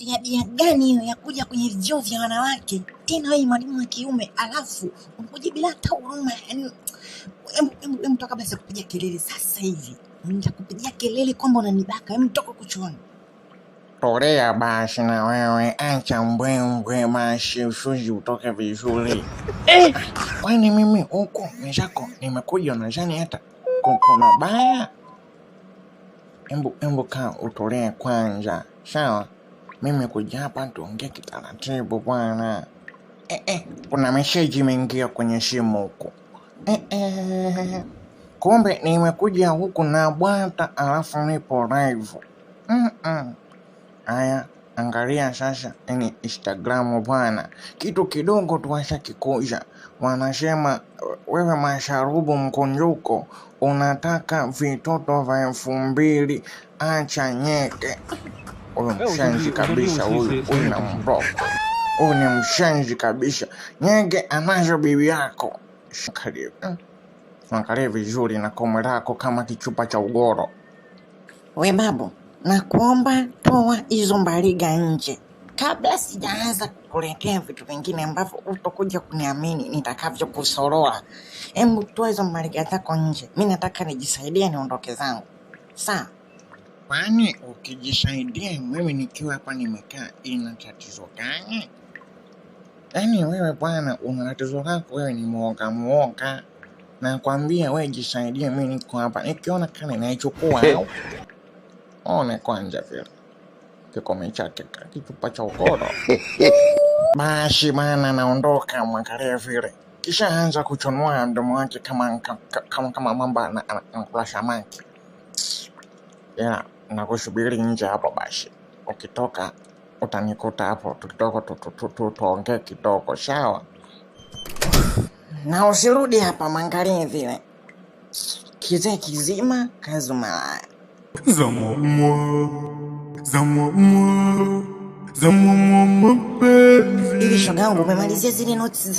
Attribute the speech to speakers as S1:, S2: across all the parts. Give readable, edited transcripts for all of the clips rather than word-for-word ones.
S1: tabia gani hiyo ya kuja kwenye vyoo vya wanawake? Tena wewe mwalimu wa kiume, alafu unakuja bila hata huruma. Yaani hebu toka basi kupiga kelele sasa hivi. Nitakupigia kelele kwamba unanibaka. Hebu toka kuchuoni.
S2: Tolea basi na wewe, acha mbwembwe basi, usuji utoke vizuri. Kwani mimi huko mwenzako nimekuja unadhani hata kuna baya? Embu kaa utolee kwanza, sawa? Mimi kuja hapa tuongee kitaratibu bwana. Kuna message imeingia kwenye simu huko. Kumbe nimekuja huku na bwata alafu nipo live. Haya, angalia sasa ni Instagram bwana. Kitu kidogo tu washakikuja. Wanasema wewe masharubu mkunjuko unataka vitoto vya 2000, acha nyeke. Huyu mshenzi kabisa huyu na mboko. Huyu ni mshenzi kabisa. Nyege anazo bibi yako. Angalia vizuri na komo lako kama kichupa cha ugoro.
S1: We babu, nakuomba toa hizo mbaliga nje kabla sijaanza kukuletea vitu vingine ambavyo utakuja kuniamini nitakavyo kusorola. Hebu toa hizo mbaliga zako nje. Mimi nataka nijisaidie niondoke zangu. Sawa?
S2: Kwani ukijisaidia mimi nikiwa hapa nimekaa ina tatizo gani? Yaani wewe bwana una tatizo lako, wewe ni muoga. Nakwambia wewe jisaidie, mimi niko hapa. Nikiona kana naichukua au. Ona kwanza vile. Kikombe chake kichupa cha ukoro. Basi bana naondoka, mwangalie vile. Kisha anza kuchonoa mdomo wake kama mamba anakula samaki. Nakusubiri nje hapo basi. Ukitoka utanikuta hapo, tuongee kidogo, sawa?
S1: Na usirudi hapa, mwangalie vile. Kizee kizima kazi malaya. Hivi shogangu, umemalizia zile notes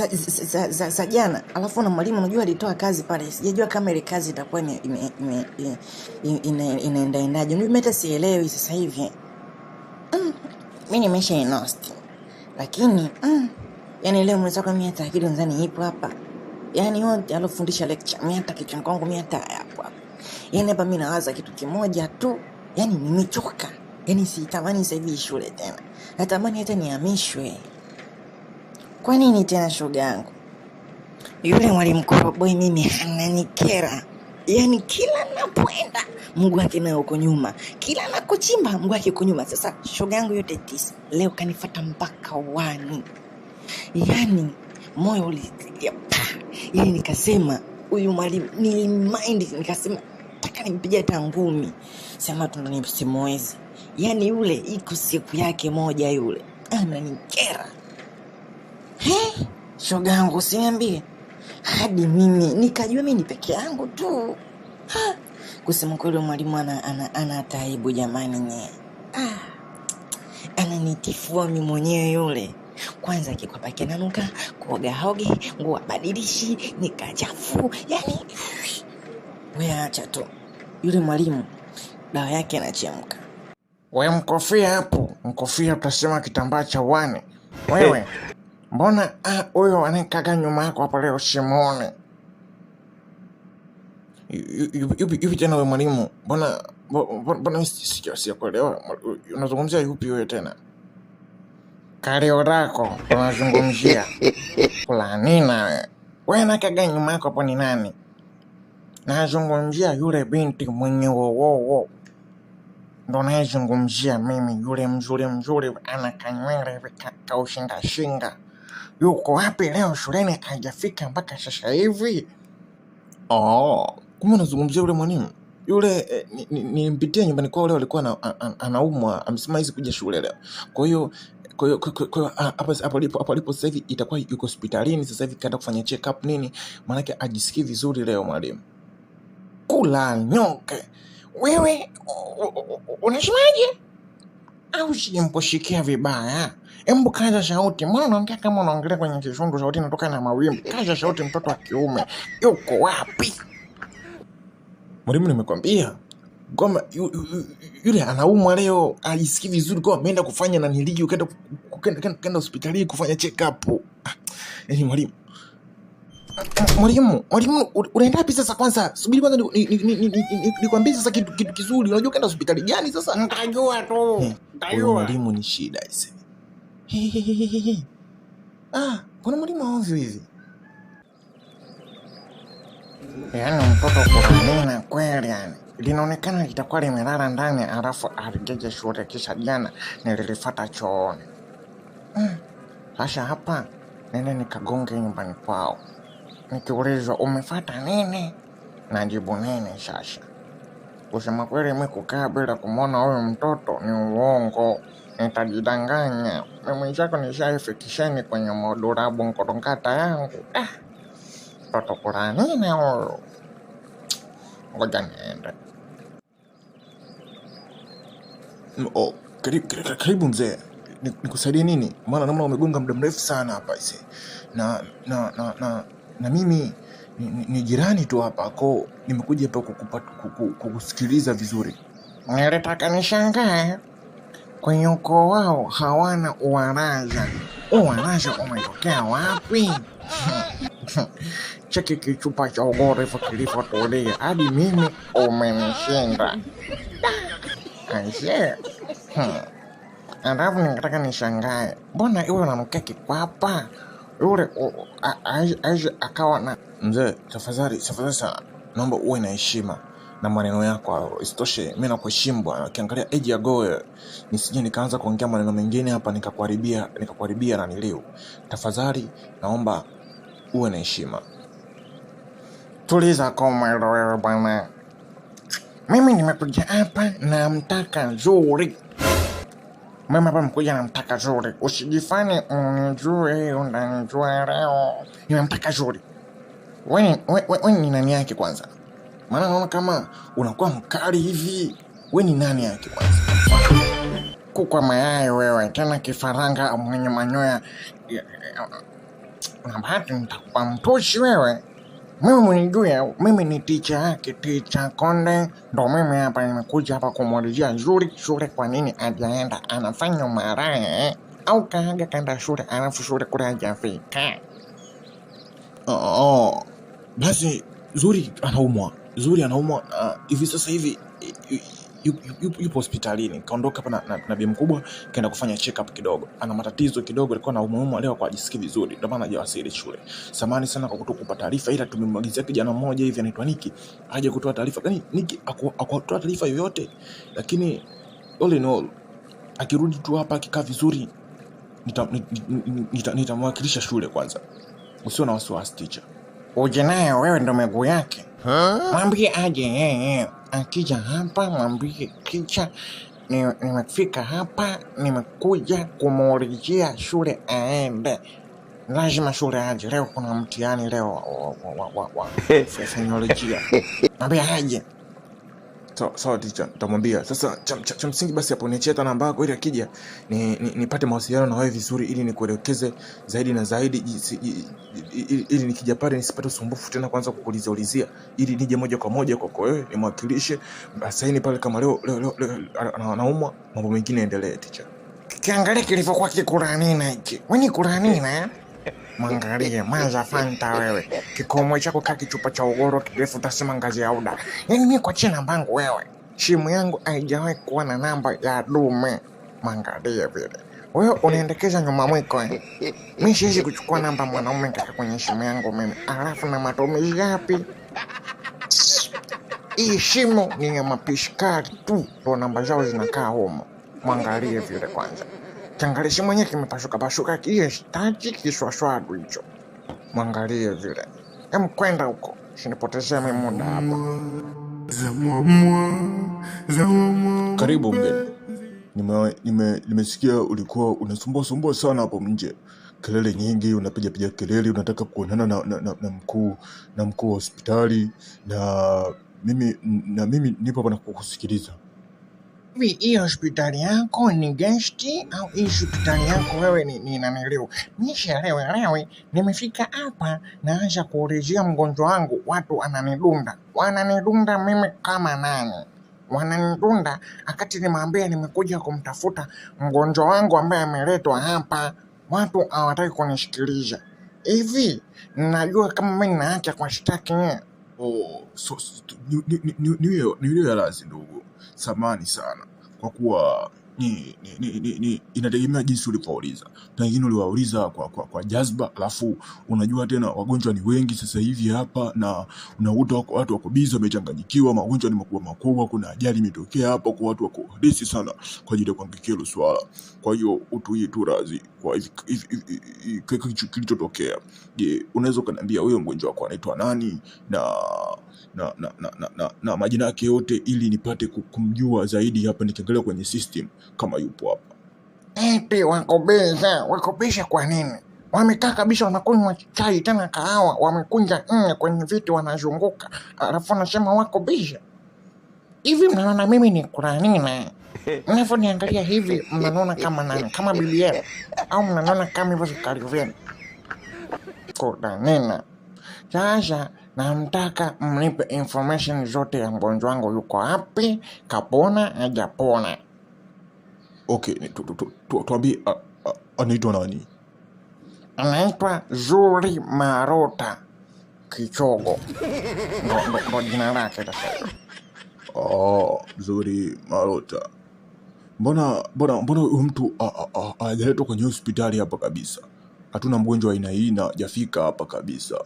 S1: za jana? Alafu na mwalimu unajua alitoa kazi pale. Sijajua kama ile kazi itakuwa inaendaje. Mimi hata sielewi sasa hivi. Mimi nimesha inosti. Lakini yani leo mwenzako mimi hata akili nzani ipo hapa. Yani wote alofundisha lecture mimi hata kichwa kwangu mimi hata hapo. Yani hapa mimi nawaza kitu kimoja tu. Yani nimechoka. Yani sitamani sasa hivi shule tena. Natamani hata nihamishwe. Kwa nini tena shoga yangu? Yule mwalimu Koroboi mimi ananikera. Yani kila napoenda mguu wake na uko nyuma. Kila nakochimba mguu wake uko nyuma. Sasa shoga yangu yote 9 leo kanifuata mpaka 1. Yani moyo ulitia pa. Yani nikasema huyu mwalimu ni mind, nikasema nataka nimpigie hata ngumi. Sema tu ndo nisimwezi. Yani yule iko siku yake moja yule. Ananikera. Shoga yangu usiniambie. Hadi mimi nikajua mimi ni peke yangu tu. Kusema kweli mwalimu ana taibu jamani nye. Ananitifua mimi mwenyewe yule. Kwanza akikwapa kinanuka, kuoga hoge, nguo badilishi, nikachafu. Yani wewe acha tu. Yule mwalimu dawa yake inachemka.
S2: Wewe mkofia hapo, mkofia utasema kitambaa cha wane. Wewe mbona huyo anakaga nyuma yako hapo leo simuone? Yupi tena wewe mwalimu? Mbona sijakuelewa. Unazungumzia yupi wewe tena? Kareo lako unazungumzia. Kulanina wewe anakaga nyuma yako hapo ni nani? Nazungumzia yule binti mwenye wowowo. Ndo nazungumzia mimi, yule mzuri anakanywele kaushinga. Yuko wapi leo shuleni hajafika mpaka sasa hivi? Kumbe unazungumzia yule mwalimu. Yule nilimpitia nyumbani kwao leo, alikuwa anaumwa, amesema hizi kuja shule leo. Kwa hiyo hapo alipo sasa hivi itakuwa yuko hospitalini sasa hivi, kaenda kufanya check up nini, maana yake ajisikii vizuri leo mwalimu. Kula nyoke. Wewe unasemaje? Au simposhikia vibaya? Embu kaza sauti. Mbona unaongea kama unaongelea kwenye kishundu, sauti inatoka na mawimbi? Kaza sauti, mtoto wa kiume. Yuko wapi? Mwalimu nimekwambia. kwamba yule anaumwa leo, ajisikii vizuri, kwa ameenda kufanya na niligi, ukaenda hospitali kufanya check up. Yaani mwalimu unaenda wapi sasa? Kwanza subiri kwanza nikwambie sasa kitu kizuri. Unajua kaenda hospitali gani sasa?
S3: Nitajua tu.
S2: Huyo mwalimu ni shida ise. Kuna mwalimu ovyo hivi.
S3: Yaani mtoto kuranina kweli yani. Linaonekana litakuwa limelala ndani alafu aligeje shule kisha jana nililifuata chooni. Sasa hapa nene nikagonge nyumbani kwao. Nikiulizwa umefuata nini? Najibu nini sasa? Kusema kweli mimi kukaa bila kumwona huyo mtoto ni uongo. Nitajidanganya. Mimi chako nishaifikisheni kwenye modulabu nkotongata yangu. Mtoto kuranina huyo. Ngoja niende.
S2: Karibu mzee. Nikusaidie nini? Maana namna umegonga muda mrefu sana hapa ise. Na mimi ni jirani tu hapa, kwa nimekuja hapa kukusikiliza vizuri.
S3: Nilitaka nishangae kwenye ukoo wao hawana uwaraja. Uwaraja umetokea wapi? Cheki kichupa cha ugorefu kilivyotulia hadi mimi umenishinda. Aisee. Alafu ningetaka nishangae, mbona yule unanukia kikwapa? Yule aje akawa na...
S2: Mzee, tafadhali sana, naomba uwe na heshima na maneno yako. Isitoshe mimi nakuheshimu bwana. Ukiangalia age ya goe, nisije nikaanza kuongea maneno mengine hapa nikakuharibia na nilio. Tafadhali naomba uwe na heshima.
S3: Tuliza koma wewe bwana. Mimi nimekuja hapa na mtaka nzuri. Mimi hapa nimekuja na mtaka nzuri. Usijifanye unijue, unanijua leo. Nimemtaka nzuri. Wewe ni nani yake kwanza?
S2: Maana naona kama unakuwa mkali hivi. Wewe ni nani yake kwanza?
S3: Kukwa mayai wewe, tena kifaranga mwenye manyoya. Na bahati nitakupa mtushi wewe. Mimi mwenijua, mimi ni teacher yake, teacher Konde. Ndo mimi hapa nimekuja hapa kumulizia shule kwa nini hajaenda, anafanya umaraya au kaaga kaenda shule alafu shule kule hajafika.
S2: Basi Zuri anaumwa hivi sasa hivi yupo hospitalini. Kaondoka hapa na bibi mkubwa kaenda kufanya check up kidogo. Ana matatizo kidogo, alikuwa na umuhimu leo kwa ajisikii vizuri. Ndio maana hajawasili shule. Samahani sana kwa kutokupa taarifa, ila tumemwagizia kijana mmoja hivi anaitwa Niki aje kutoa taarifa. Yaani Niki akutoa taarifa yoyote, lakini all in all akirudi tu hapa akikaa vizuri nitamwakilisha shule kwanza. Usiwe na wasiwasi teacher.
S3: Uje naye wewe ndo miguu yake. Mwambie aje yeye. Akija hapa mwambie kicha nimefika hapa, nimekuja kumuulizia shule aende. Lazima shule aje. Leo kuna mtihani leo wa fisiolojia. Mwambie aje.
S2: Sawa teacher, nitamwambia. Sasa cha msingi basi hapo niachie hata namba yako ili akija nipate mawasiliano na wewe vizuri, ili nikuelekeze zaidi na zaidi, ili nikija pale nisipate usumbufu tena kwanza kukuulizia, ili nije moja kwa moja kwako wewe nimwakilishe. Basi pale kama leo anaumwa, mambo mengine endelee teacher.
S3: Kiangalia kilivyokuwa kikuranina hiki. Wewe kuranina? Mwangalie maza fanta wewe. Kikomo chako kaki chupa cha ugoro kirefu utasema ngazi ya uda. Yaani mimi kwa china mbangu wewe. Simu yangu haijawahi kuwa na namba ya dume. Mwangalie vile. Wewe unaendekeza nyuma mwiko Mimi siwezi kuchukua namba mwanaume kaka kwenye simu yangu mimi. Alafu na matumizi yapi? Hii simu ni ya mapishikari tu. Ndo namba zao zinakaa humo. Mwangalie vile kwanza. Kiangalia simu yenyewe kimepasuka kiye tachi kiswaswadu hicho. Mwangalie vile. Kwenda huko. Usinipotezee mimi muda hapa.
S2: Karibu mgeni. Nimesikia ulikuwa unasumbua sana hapo nje. Kelele nyingi, unapiga kelele, unataka kuonana na mkuu wa hospitali, na mimi nipo hapa kukusikiliza.
S3: Hii hospitali yako ni gesti au hii hospitali yako wewe ni naniliu? Mimi sielewi. Nimefika hapa naanza kuulizia mgonjwa wangu, watu wananidunda mimi kama nani? wananidunda akati nimwambia nimekuja kumtafuta mgonjwa wangu ambaye ameletwa hapa. Watu hawataki kunishikilisha. Hivi najua kama mimi nina haki ya kuwashtaki nyie.
S4: Niwe radhi ndugu, samahani sana kwa kuwa inategemea jinsi ulivyouliza. Pengine uliwauliza kwa jazba, alafu unajua tena wagonjwa ni wengi sasa hivi hapa, na unakuta watu wako busy, wamechanganyikiwa, magonjwa ni makubwa, kuna ajali imetokea hapa, kwa watu wako desi sana kwa ajili ya kuangalia hilo swala. Kwa hiyo utuie tu radhi kwa hivi kilichotokea. Je, unaweza kuniambia wewe mgonjwa wako anaitwa nani na majina yake yote, ili nipate kumjua zaidi hapa nikiangalia kwenye system kama yupo hapa.
S3: Eti wakobesha kwa nini? Wamekaa kabisa wanakunywa chai tena kahawa, wamekunja kwenye viti wanazunguka, alafu wanasema wakobesha. Hivi mnaona mimi ni Kuranina? Mnavyoniangalia hivi mnaona kama nani? Kama bibi yenu? Au mnaona kama hivyo vikali vyenu? Kuranina. Sasa namtaka mnipe information zote ya mgonjwa wangu, yuko wapi, kapona, hajapona.
S4: Okay, tuambie anaitwa nani?
S3: Anaitwa Zuri Marota Kichogo. Ndo jina lake sasa.
S4: Zuri Marota. Mbona huyu mtu hajaletwa kwenye hospitali hapa kabisa? Hatuna mgonjwa aina hii na hajafika hapa kabisa.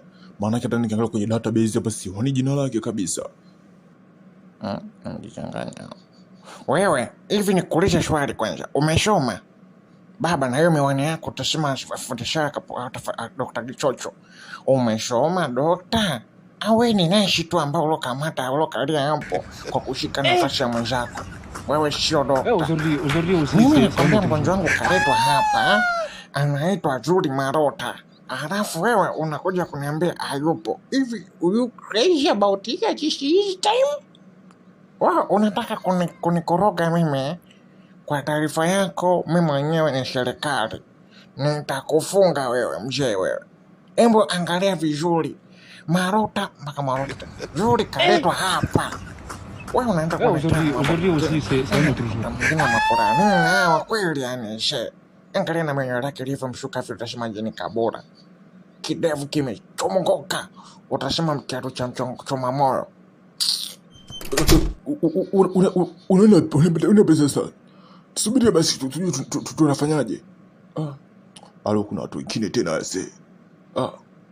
S4: Maana hata nikiangalia kwenye database hapa sioni jina lake kabisa.
S3: Ndichanganya. Wewe, hivi nikuulize swali kwanza. Umesoma? Baba, na hiyo miwani yako utasema fundisha Dr. Gichocho. Umesoma dokta? Awe ni naishi tu ambao ulokamata ulokalia hapo kwa kushika nafasi ya mwenzako. Wewe sio dokta. Mimi nakwambia mgonjwa wangu kaletwa hapa, anaitwa Zuri Marota. Alafu wewe unakuja kuniambia hayupo. Hivi you crazy about it at this time? Wewe unataka kunikoroga mimi? Kwa taarifa yako, mimi mwenyewe ni serikali. Nitakufunga wewe mzee wewe. Hebu angalia vizuri. Marota mpaka Marota. Zuri kaletwa hapa. Wewe unaenda kwa wa kweli yani she. Angalia na mwenye lake ilivyo mshuka vile utasema jini kabora. Kidevu kimechomogoka. Utasema mkiatu cha mchoma moyo.
S4: Una pesa sana. Tusubiri basi tujue tunafanyaje. Alo, kuna watu wengine tena wase.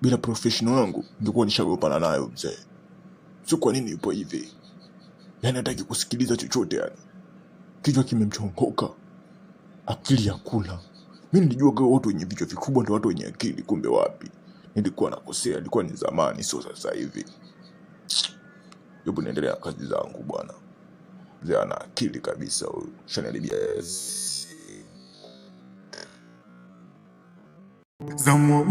S4: Bila professional wangu ningekuwa nishagopana nayo mzee. Sio kwa nini yupo hivi? Yaani hataki kusikiliza chochote yani. Kichwa kimemchongoka. Akili hakuna. Mimi nilijua kwa watu wenye vichwa vikubwa ndio watu wenye akili, kumbe wapi. Nilikuwa nakosea, ilikuwa ni zamani sio sasa hivi. Hebu niendelea kazi zangu bwana. Mzee ana akili kabisa huyu. Shanaribia. Zamu